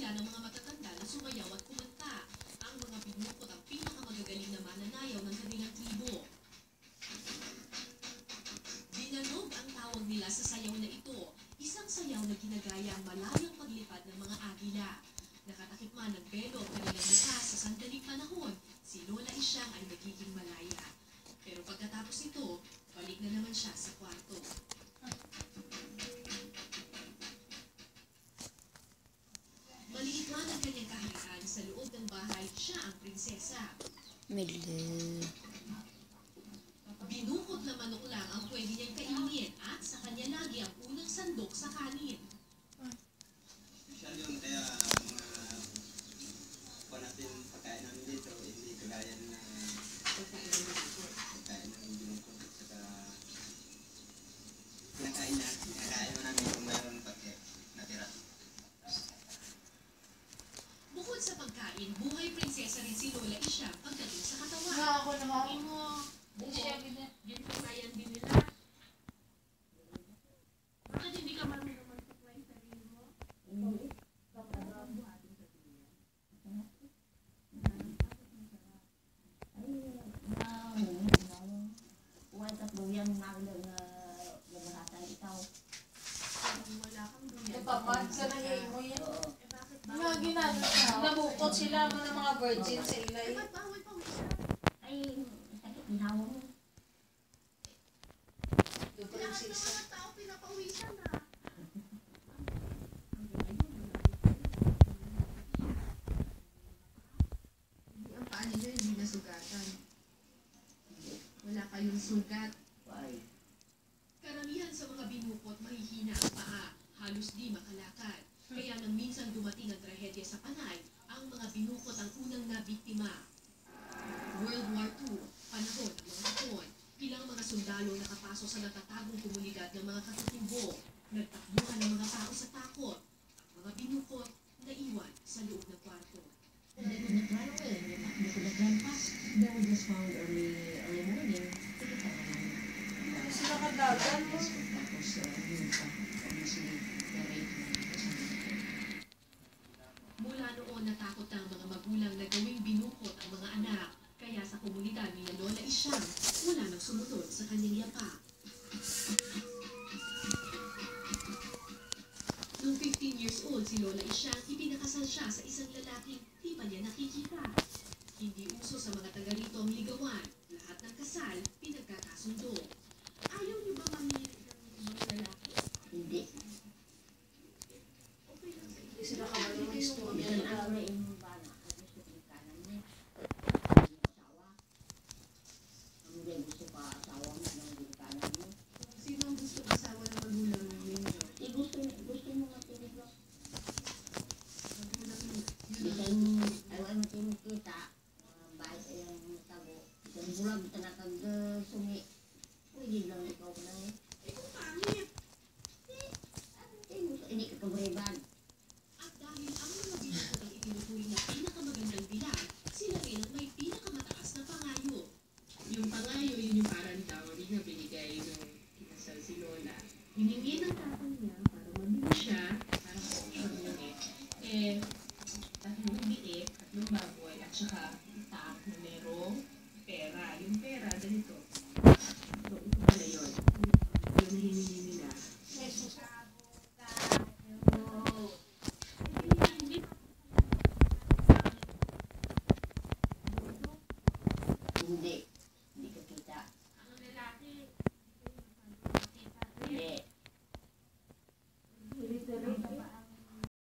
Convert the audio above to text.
sila ng mga matatanda na sumayaw at kumanta. Ang mga binukot ang pinakamagagaling na mananayaw ng kanilang tribo. Binanog ang tawag nila sa sayaw na ito, isang sayaw na ginagaya ang malayang paglipad ng mga agila. Nakatakip man ng belo ang kanilang mukha sa sandaling panahon, si Lola Isyang ay nagiging malaya. Pero pagkatapos ito, balik na naman siya sa kwarto. Maliit man ang kanyang kaharian, sa loob ng bahay, siya ang prinsesa. Binukot na manok lang ang pwede niyang kainin at sa kanya lagi ang unang sandok sa kanin. Siya yun, kaya mga natin pagkain namin dito, hindi kagaya na pagkain ng binukot at saka kinakain mo namin kung mayroon pagkain natira. Bukod sa pagkain, buhay prinsesa rin si Lola Isyang pagdating sa katawan. Ako naman. Ginagayan din nila. Bakit hindi ka marunong magsuklay sa sarili mo? Hindi. Nabukot sila mo ng mga virgin sa ilay. Ay, sakit ng hawa mo. Lahat ng mga tao pinapawisan na. Hindi ang paa ninyo hindi nasugatan. Wala kayong sugat. Karamihan sa mga binukot mahihina ang paa, halos di makalakad. Kaya nang minsan dumating ang trahedya sa Panay, ang mga binukot ang unang nabiktima. World War II, panahon ng mga Hapon, ilang mga sundalo nakapasok sa natatagong komunidad ng mga katitimbo. Nagtakbuhan ng mga tao sa takot. Ang mga binukot naiwan sa loob ng kwarto. They could not run away. They could not run fast. They were just found early morning. Sila kadagan mo. Tapos, yun pa. Obviously, na-rape na. Mula noon natakot ang mga magulang na gawing binukot ang mga anak. Kaya sa komunidad ni Lola Isyang, wala nang sumunod sa kanyang yapa. Noong 15 years old si Lola Isyang, ipinakasal siya sa isang lalaking di pa niya nakikita. Hindi uso sa mga taga rito ang ligawan. Lahat ng kasal, pinagkakasundo. Ayaw niyo ba mamili ng ibang lalaki? Hindi. Okay lang sa inyo. Sila kabalo ng istorya. Yan ang yung bana. At gusto ko kanan niya. Hindi gusto pa asawa mo ng kanan mo. Sino ang gusto asawa ng magulang ninyo? Gusto mo matinig lang. Magulang ninyo. Bisan, ayaw mo tinitita. Bahay sa iyong tago. Isang bulag